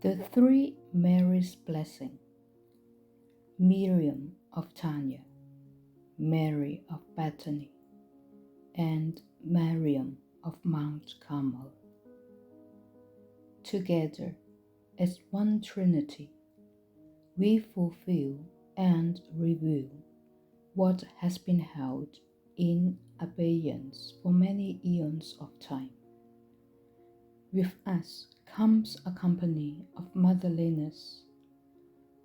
The Three Mary's Blessing. Miriam of Tanya, Mary of Bethany, and Mariam of Mount Carmel. Together, as one Trinity, we fulfill and reveal what has been held in abeyance for many eons of time. With us comes a company of motherliness,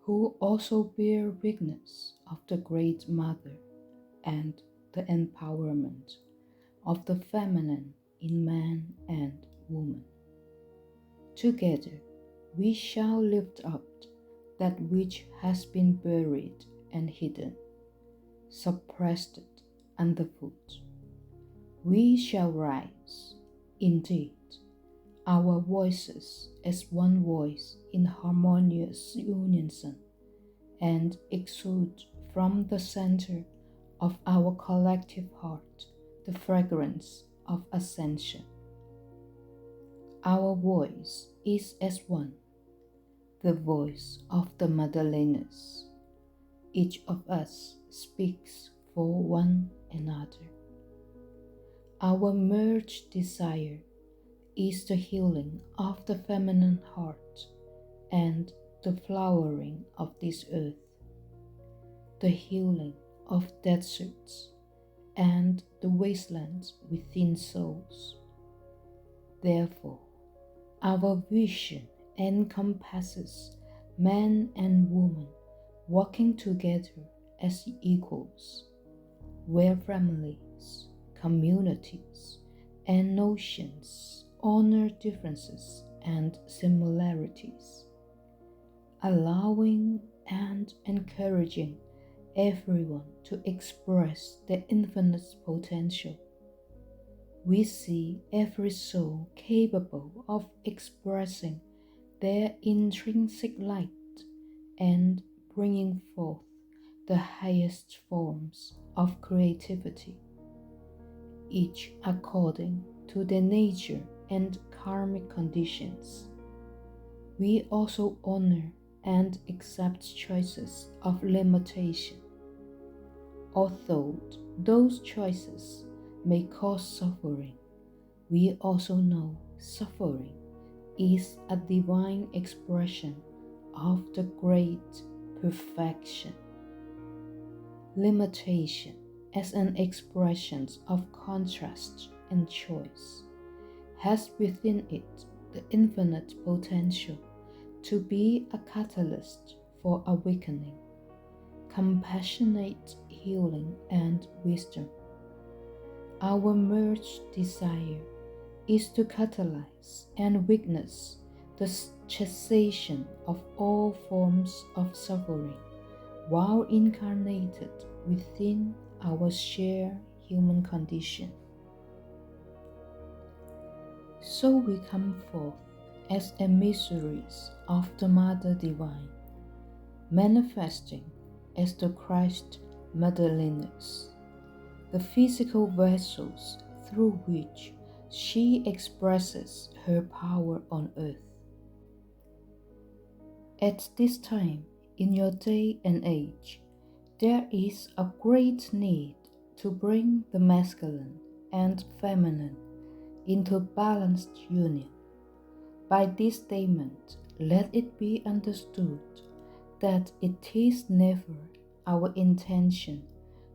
who also bear witness of the Great Mother and the empowerment of the feminine in man and woman. Together we shall lift up that which has been buried and hidden, suppressed underfoot. We shall rise, indeed, our voices as one voice in harmonious unison, and exude from the center of our collective heart the fragrance of ascension. Our voice is as one, the voice of the motherliness. Each of us speaks for one another. Our merged desire is the healing of the feminine heart and the flowering of this earth, the healing of deserts and the wastelands within souls. Therefore, our vision encompasses man and woman walking together as equals, where families, communities, and notions honor differences and similarities, allowing and encouraging everyone to express their infinite potential. We see every soul capable of expressing their intrinsic light and bringing forth the highest forms of creativity, each according to their nature and karmic conditions. We also honor and accept choices of limitation. Although those choices may cause suffering, we also know suffering is a divine expression of the great perfection. Limitation as an expression of contrast and choice has within it the infinite potential to be a catalyst for awakening, compassionate healing, and wisdom. Our merged desire is to catalyze and witness the cessation of all forms of suffering while incarnated within our shared human condition. So we come forth as emissaries of the Mother Divine, manifesting as the Christ motherliness, the physical vessels through which she expresses her power on earth. At this time in your day and age, there is a great need to bring the masculine and feminine into balanced union. By this statement, let it be understood that it is never our intention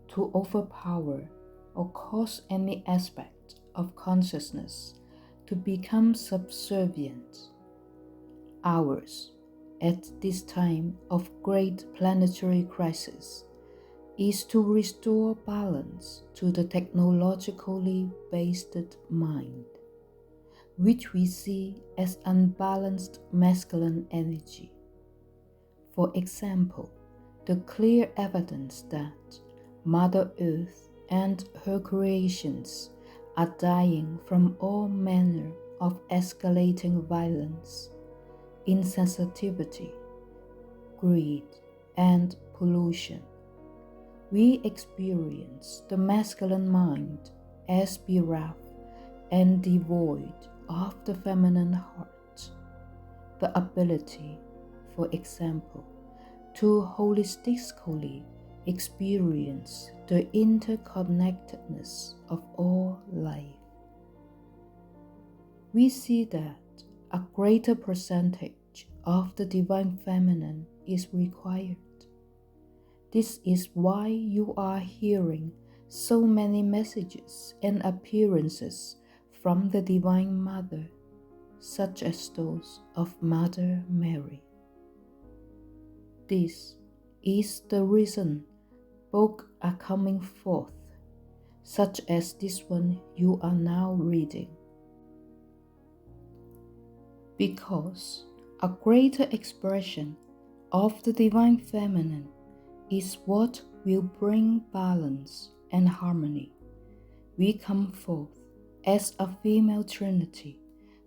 to overpower or cause any aspect of consciousness to become subservient. Ours, at this time of great planetary crisis, is to restore balance to the technologically based mind, which we see as unbalanced masculine energy. For example, the clear evidence that Mother Earth and her creations are dying from all manner of escalating violence insensitivity, greed, and pollution. We experience the masculine mind as bereft and devoid of the feminine heart. The ability, for example, to holistically experience the interconnectedness of all life. We see that a greater percentage of the divine feminine is required. This is why you are hearing so many messages and appearances from the Divine Mother, such as those of Mother Mary. This is the reason books are coming forth, such as this one you are now reading. Because a greater expression of the Divine Feminine is what will bring balance and harmony. We come forth as a female trinity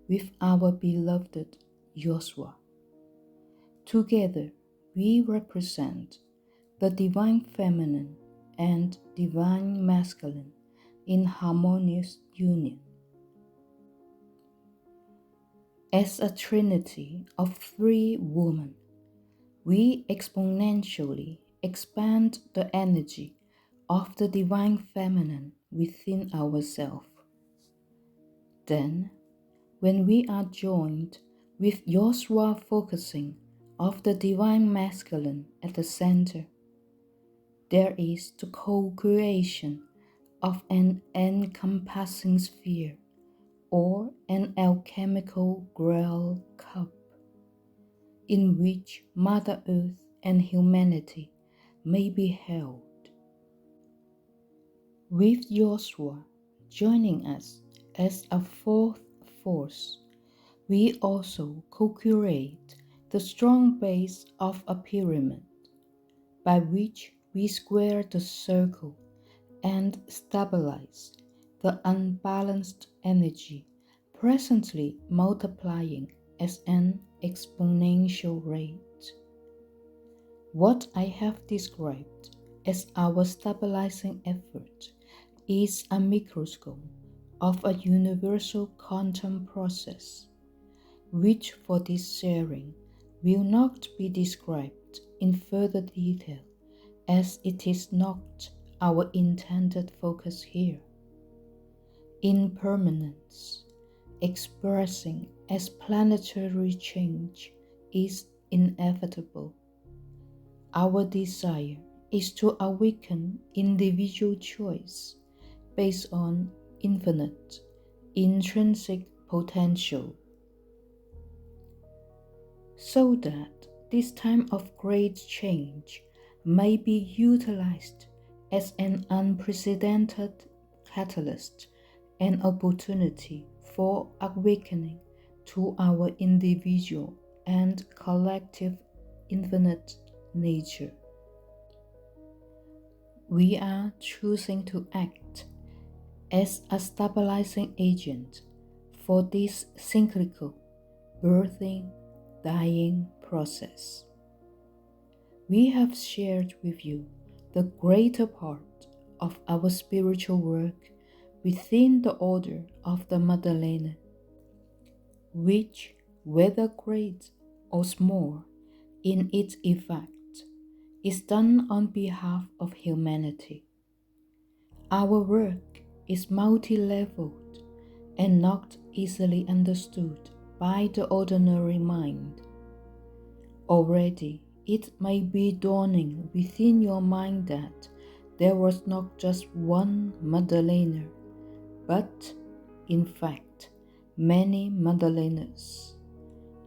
with our beloved Joshua. Together, we represent the Divine Feminine and Divine Masculine in harmonious union. As a trinity of three women, we exponentially expand the energy of the Divine Feminine within ourselves. Then, when we are joined with Joshua focusing of the Divine Masculine at the center, there is the co-creation of an encompassing sphere or an alchemical grail cup, in which Mother Earth and humanity may be held. With Joshua joining us as a fourth force, we also co-create the strong base of a pyramid, by which we square the circle and stabilize the unbalanced energy presently multiplying at an exponential rate. What I have described as our stabilizing effort is a microscope of a universal quantum process, which for this sharing will not be described in further detail, as it is not our intended focus here. Impermanence, expressing as planetary change, is inevitable. Our desire is to awaken individual choice based on infinite, intrinsic potential, so that this time of great change may be utilized as an unprecedented catalyst and opportunity for awakening to our individual and collective infinite nature. We are choosing to act as a stabilizing agent for this cyclical birthing, dying process. We have shared with you the greater part of our spiritual work within the order of the Magdalene, which, whether great or small in its effect, is done on behalf of humanity. Our work is multi-leveled and not easily understood by the ordinary mind. Already, it may be dawning within your mind that there was not just one Magdalene, but, in fact, many Magdalenes,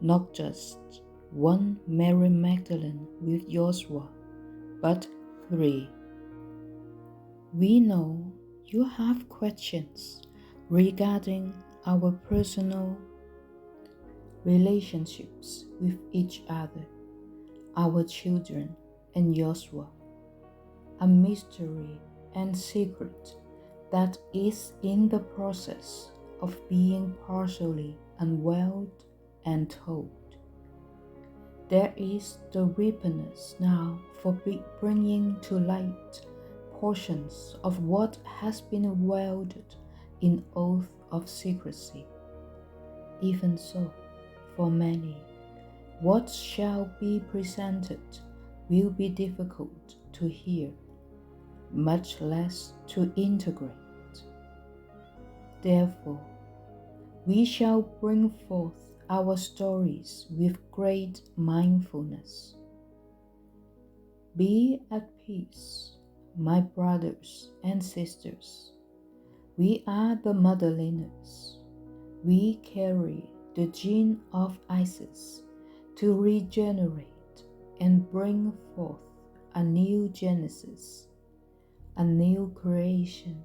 not just one Mary Magdalene with Joshua, but three. We know you have questions regarding our personal relationships with each other, our children, and Joshua, a mystery and secret that is in the process of being partially unveiled and told. There is the ripeness now for bringing to light portions of what has been welded in oath of secrecy. Even so, for many, what shall be presented will be difficult to hear, much less to integrate. Therefore, we shall bring forth our stories with great mindfulness. Be at peace, my brothers and sisters. We are the Magdalenas. We carry the gene of Isis to regenerate and bring forth a new Genesis, a new creation,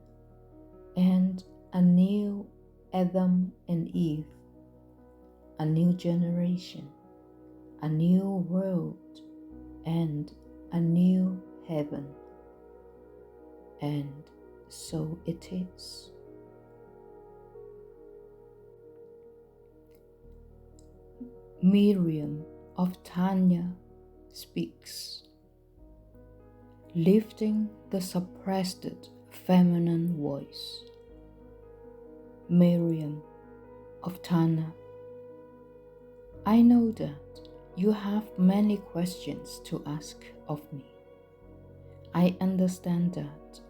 and a new Adam and Eve, a new generation, a new world, and a new heaven. And so it is. Miriam of Tanya speaks, lifting the suppressed feminine voice. Miriam of Tanya, I know that you have many questions to ask of me. I understand that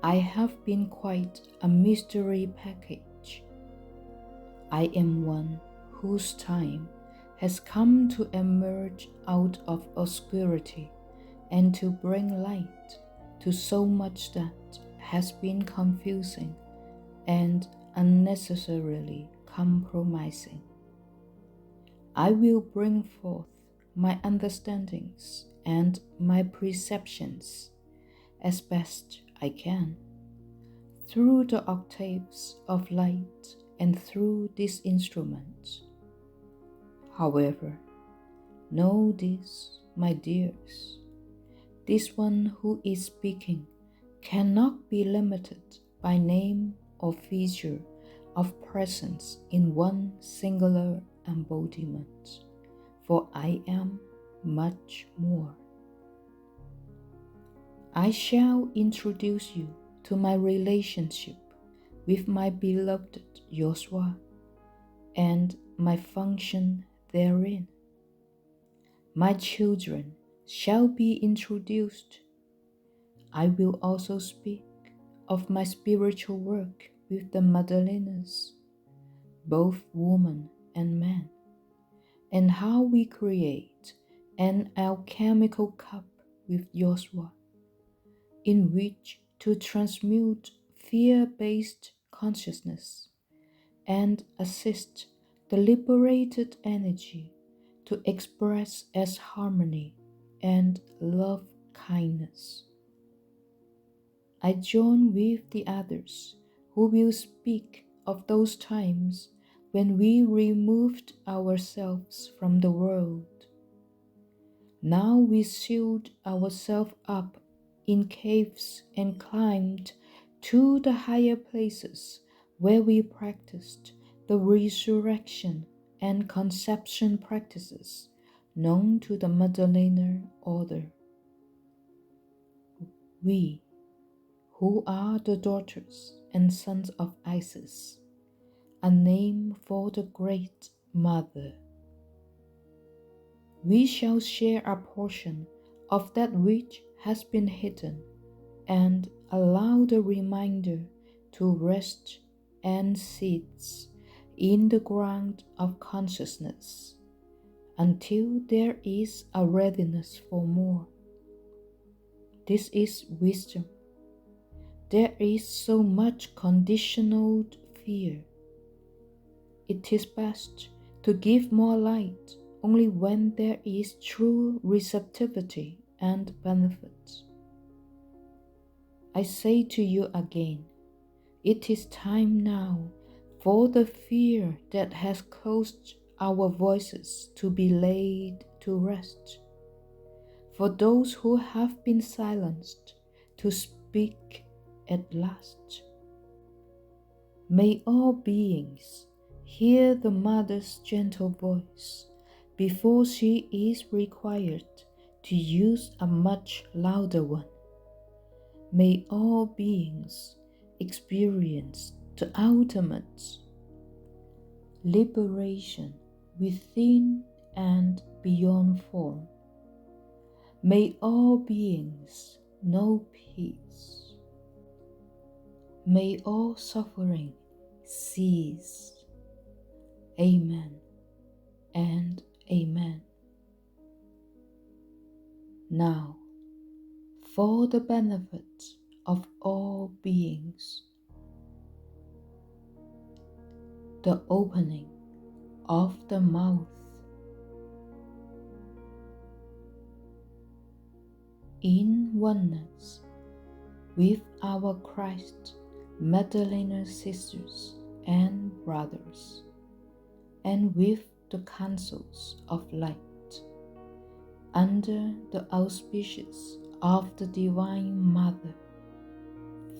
I have been quite a mystery package. I am one whose time has come to emerge out of obscurity and to bring light to so much that has been confusing and unnecessarily compromising. I will bring forth my understandings and my perceptions as best I can, through the octaves of light and through this instrument. However, know this, my dears, this one who is speaking cannot be limited by name or feature of presence in one singular embodiment, for I am much more. I shall introduce you to my relationship with my beloved Joshua and my function therein. My children shall be introduced. I will also speak of my spiritual work with the Magdalenas, both woman and man, and how we create an alchemical cup with Joshua, in which to transmute fear-based consciousness and assist the liberated energy to express as harmony and love kindness. I join with the others who will speak of those times when we removed ourselves from the world. Now we sealed ourselves up in caves and climbed to the higher places where we practiced the resurrection and conception practices known to the Magdalena order. We, who are the daughters and sons of Isis, a name for the Great Mother. We shall share a portion of that which has been hidden and allow the reminder to rest and seeds in the ground of consciousness until there is a readiness for more. This is wisdom. There is so much conditioned fear. It is best to give more light only when there is true receptivity and benefit. I say to you again, it is time now for the fear that has caused our voices to be laid to rest, for those who have been silenced to speak at last. May all beings hear the Mother's gentle voice before she is required to use a much louder one. May all beings experience the ultimate liberation within and beyond form. May all beings know peace. May all suffering cease. Amen and amen. Now, for the benefit of all beings, the opening of the mouth. In oneness with our Christ Magdalene sisters and brothers, and with the councils of light, under the auspices of the Divine Mother,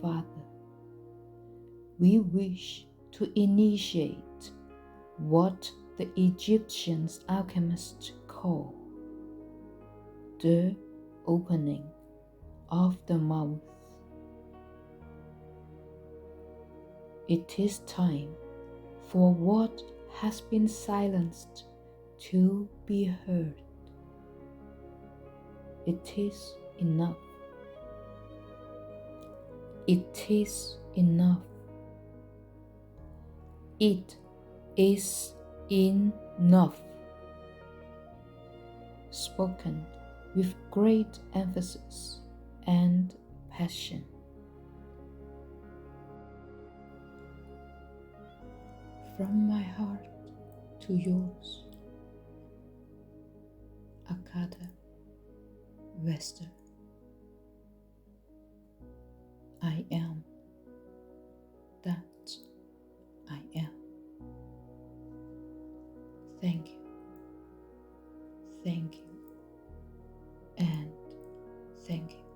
Father, we wish to initiate what the Egyptian alchemists call the opening of the mouth. It is time for what has been silenced to be heard. It is enough. It is enough. It is enough. Spoken with great emphasis and passion. From my heart to yours, Akash Wester. I am that I am. Thank you, thank you, and thank you.